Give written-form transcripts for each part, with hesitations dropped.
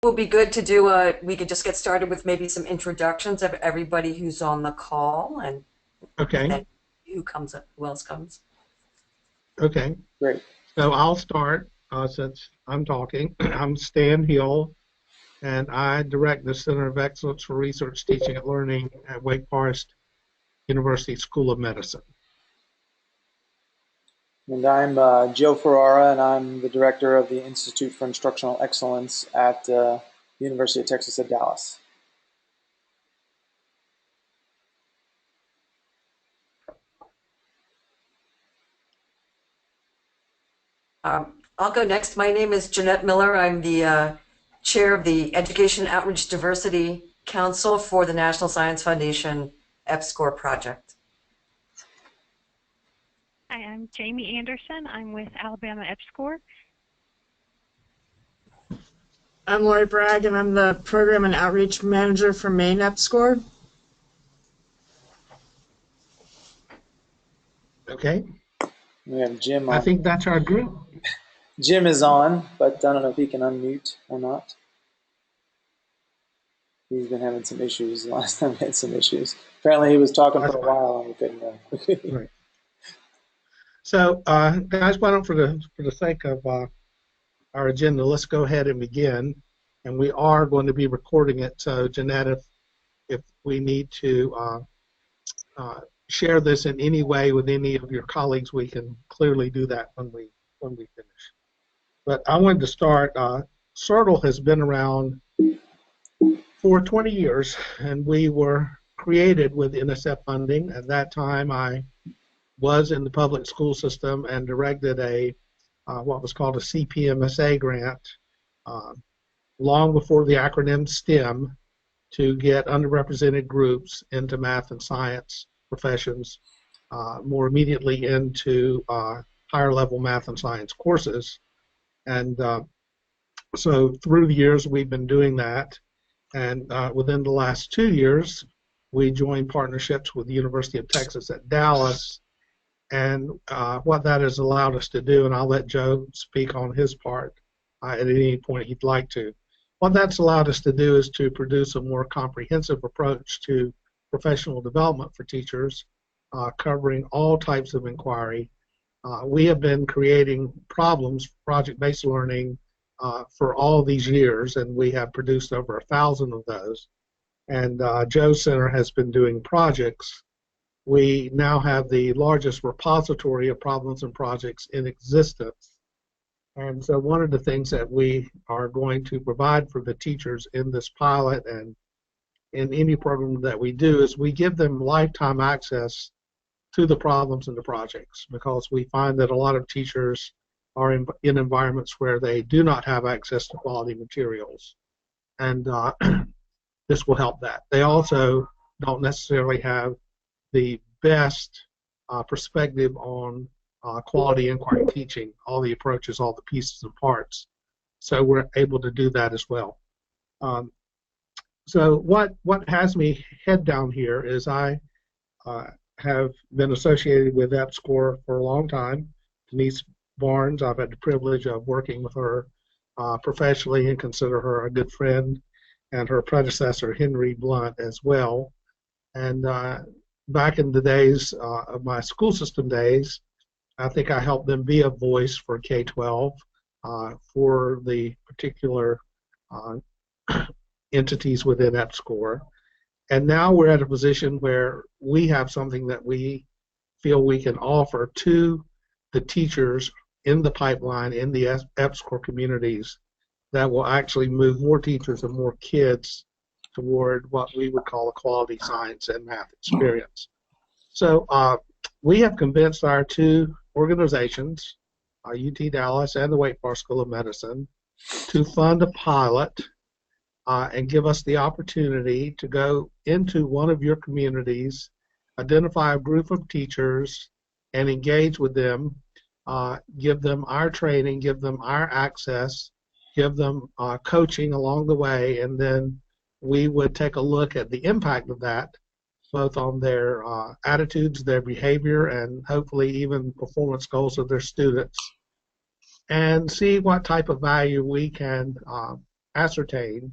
would be good to do we could just get started with maybe some introductions of everybody who's on the call and Okay. then who comes up, who else comes. Okay. Great. So I'll start since I'm talking. I'm Stan Hill, and I direct the Center of Excellence for Research, Teaching, and Learning at Wake Forest University School of Medicine. And I'm Joe Ferrara, and I'm the director of the Institute for Instructional Excellence at the University of Texas at Dallas. I'll go next. My name is Jeanette Miller. I'm the chair of the Education Outreach Diversity Council for the National Science Foundation EPSCoR project. Hi, I'm Jamie Anderson. I'm with Alabama EPSCoR. I'm Lori Bragg, and I'm the Program and Outreach Manager for Maine EPSCoR. Okay. We have Jim on. I think that's our group. Jim is on, but I don't know if he can unmute or not. He's been having some issues. Last time we had some issues. Apparently he was talking for a while and we couldn't. Right. So, guys, why don't, for the sake of our agenda, let's go ahead and begin. And we are going to be recording it. So, Jeanette, if we need to share this in any way with any of your colleagues, we can clearly do that when we finish. But I wanted to start. CERTL has been around for 20 years, and we were created with NSF funding. At that time, I was in the public school system and directed what was called a CPMSA grant long before the acronym STEM to get underrepresented groups into math and science professions, more immediately into higher level math and science courses. And so through the years we've been doing that, and within the last 2 years we joined partnerships with the University of Texas at Dallas. And what that has allowed us to do, and I'll let Joe speak on his part at any point he'd like to. What that's allowed us to do is to produce a more comprehensive approach to professional development for teachers, covering all types of inquiry. We have been creating problems for project-based learning for all these years, and we have produced over 1,000 of those. And Joe's center has been doing projects. We now have the largest repository of problems and projects in existence. And so one of the things that we are going to provide for the teachers in this pilot and in any program that we do is we give them lifetime access to the problems and the projects, because we find that a lot of teachers are in environments where they do not have access to quality materials. And this will help that. They also don't necessarily have the best perspective on quality inquiry teaching, all the approaches, all the pieces and parts. So we're able to do that as well. So what has me head down here is I have been associated with EPSCoR for a long time. Denise Barnes, I've had the privilege of working with her professionally and consider her a good friend, and her predecessor, Henry Blunt, as well. And back in the days of my school system days, I think I helped them be a voice for K-12 for the particular entities within EPSCoR. And now we're at a position where we have something that we feel we can offer to the teachers in the pipeline, in the EPSCoR communities, that will actually move more teachers and more kids toward what we would call a quality science and math experience. So we have convinced our two organizations, UT Dallas and the Wake Forest School of Medicine, to fund a pilot and give us the opportunity to go into one of your communities, identify a group of teachers, and engage with them, give them our training, give them our access, give them coaching along the way, and then we would take a look at the impact of that, both on their attitudes, their behavior, and hopefully even performance goals of their students, and see what type of value we can ascertain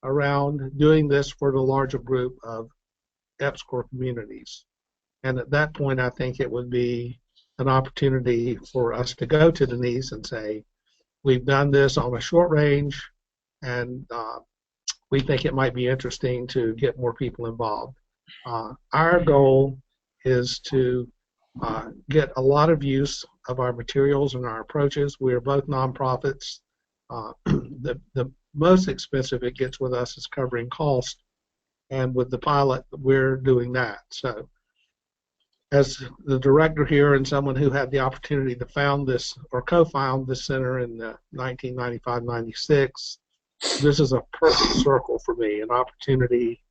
around doing this for the larger group of EPSCoR communities. And at that point, I think it would be an opportunity for us to go to Denise and say, we've done this on a short range, and we think it might be interesting to get more people involved. Our goal is to get a lot of use of our materials and our approaches. We are both nonprofits. The most expensive it gets with us is covering cost, and with the pilot, we're doing that. So as the director here and someone who had the opportunity to found this or co-found this center in 1995-96, this is a perfect circle for me, an opportunity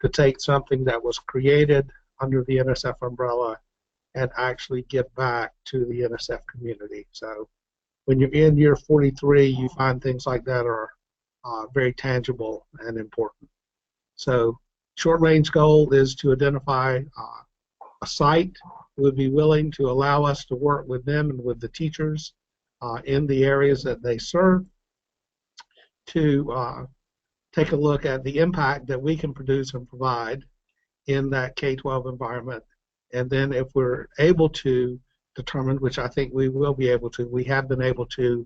to take something that was created under the NSF umbrella and actually give back to the NSF community. So when you're in year 43, you find things like that are very tangible and important. So short-range goal is to identify a site who would be willing to allow us to work with them and with the teachers in the areas that they serve to take a look at the impact that we can produce and provide in that K-12 environment. And then if we're able to determine, which I think we will be able to, we have been able to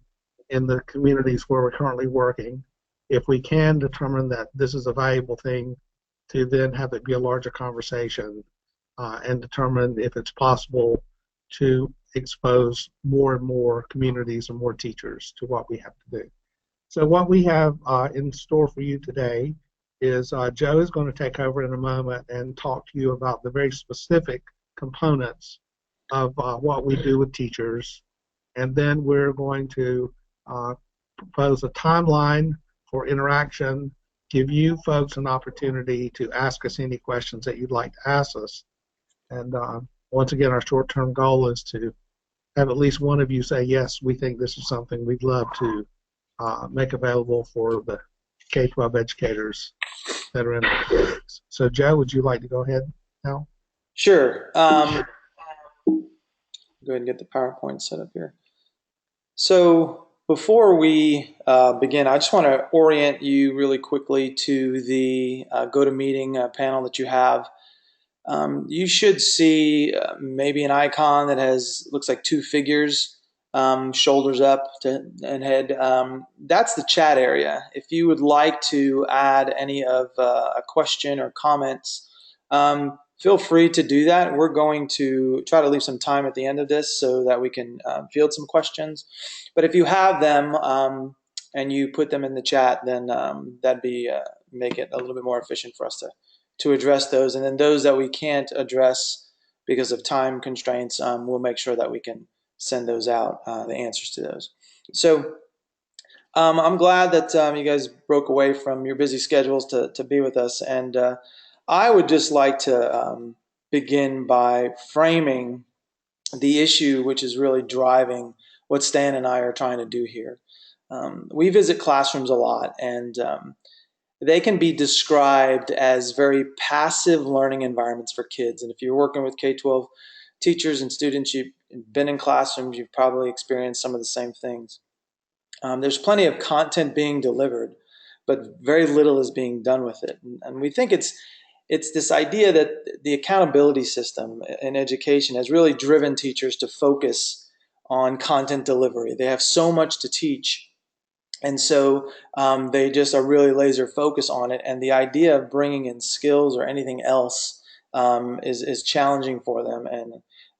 in the communities where we're currently working, if we can determine that this is a valuable thing, to then have it be a larger conversation and determine if it's possible to expose more and more communities and more teachers to what we have to do. So what we have in store for you today is Joe is going to take over in a moment and talk to you about the very specific components of what we do with teachers. And then we're going to propose a timeline for interaction, give you folks an opportunity to ask us any questions that you'd like to ask us. And once again, our short-term goal is to have at least one of you say, yes, we think this is something we'd love to make available for the K-12 educators that are in our communities. So Joe, would you like to go ahead now? Sure. Go ahead and get the PowerPoint set up here. So before we begin, I just want to orient you really quickly to the GoToMeeting panel that you have. You should see maybe an icon that looks like two figures, shoulders up and head. That's the chat area. If you would like to add any of a question or comments, feel free to do that. We're going to try to leave some time at the end of this so that we can field some questions. But if you have them and you put them in the chat, then that'd be make it a little bit more efficient for us to address those. And then those that we can't address because of time constraints, we'll make sure that we can send those out, the answers to those. So I'm glad that you guys broke away from your busy schedules to be with us. And I would just like to begin by framing the issue which is really driving what Stan and I are trying to do here. We visit classrooms a lot, and they can be described as very passive learning environments for kids. And if you're working with K-12 teachers and students, you've been in classrooms, you've probably experienced some of the same things. There's plenty of content being delivered, but very little is being done with it. And we think it's this idea that the accountability system in education has really driven teachers to focus on content delivery. They have so much to teach, and so they just are really laser focused on it. And the idea of bringing in skills or anything else is challenging for them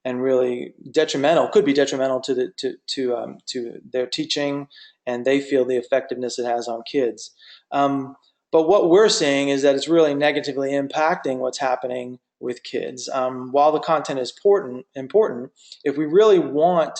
and really detrimental. Could be detrimental to their teaching, and they feel the effectiveness it has on kids. But what we're seeing is that it's really negatively impacting what's happening with kids. While the content is important, if we really want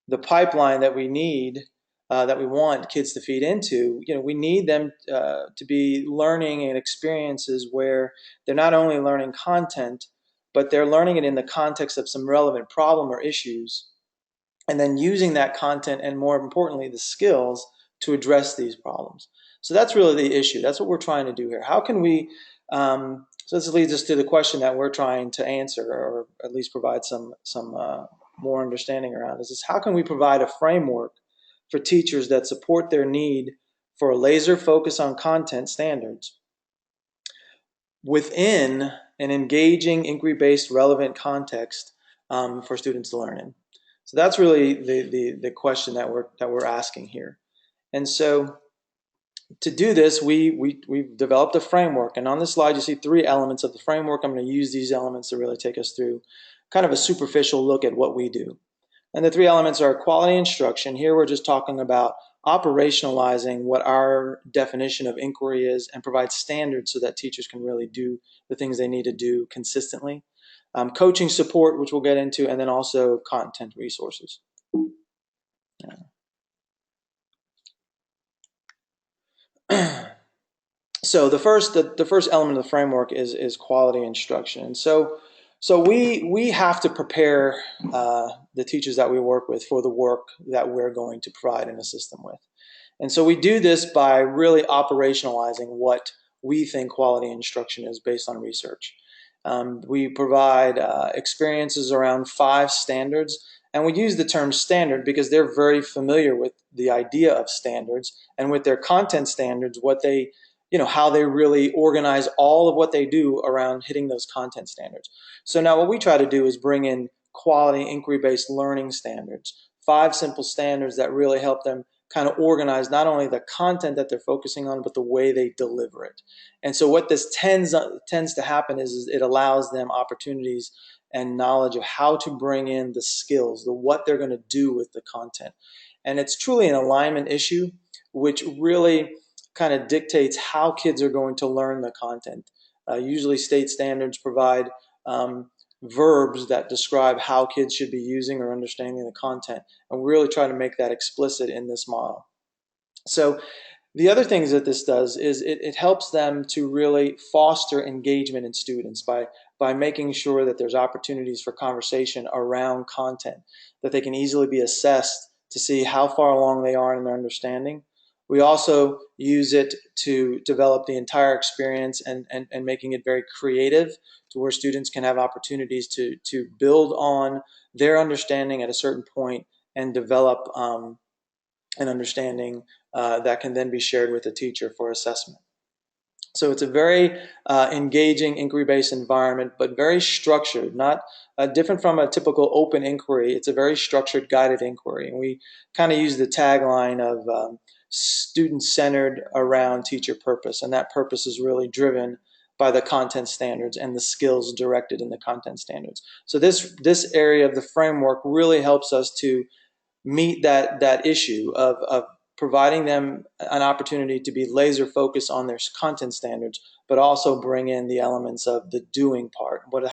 the pipeline that we need, that we want kids to feed into, we need them to be learning and experiences where they're not only learning content, but they're learning it in the context of some relevant problem or issues, and then using that content and, more importantly, the skills to address these problems. So that's really the issue. That's what we're trying to do here. How can we, so this leads us to the question that we're trying to answer, or at least provide some more understanding around, is how can we provide a framework for teachers that support their need for a laser focus on content standards within an engaging, inquiry-based, relevant context for students to learn in. So that's really the question that we're asking here. And so to do this, we've developed a framework. And on this slide, you see 3 elements of the framework. I'm going to use these elements to really take us through kind of a superficial look at what we do. And the 3 elements are quality instruction. Here we're just talking about operationalizing what our definition of inquiry is and provide standards so that teachers can really do the things they need to do consistently. Coaching support, which we'll get into, and then also content resources. So the first element of the framework is quality instruction. And so we have to prepare the teachers that we work with for the work that we're going to provide and assist them with. And so we do this by really operationalizing what we think quality instruction is based on research. We provide experiences around 5 standards, and we use the term standard because they're very familiar with the idea of standards and with their content standards, what they, how they really organize all of what they do around hitting those content standards. So now what we try to do is bring in quality inquiry-based learning standards, 5 simple standards that really help them kind of organize not only the content that they're focusing on, but the way they deliver it. And so what this tends to happen is it allows them opportunities and knowledge of how to bring in the skills, what they're going to do with the content. And it's truly an alignment issue, which really kind of dictates how kids are going to learn the content. Usually state standards provide verbs that describe how kids should be using or understanding the content, and we really try to make that explicit in this model. So the other things that this does is it helps them to really foster engagement in students by making sure that there's opportunities for conversation around content, that they can easily be assessed to see how far along they are in their understanding. We also use it to develop the entire experience and making it very creative to where students can have opportunities to build on their understanding at a certain point and develop an understanding that can then be shared with the teacher for assessment. So it's a very engaging inquiry-based environment, but very structured, not different from a typical open inquiry. It's a very structured guided inquiry. And we kind of use the tagline of student-centered around teacher purpose. And that purpose is really driven by the content standards and the skills directed in the content standards. So this area of the framework really helps us to meet that issue of providing them an opportunity to be laser focused on their content standards, but also bring in the elements of the doing part.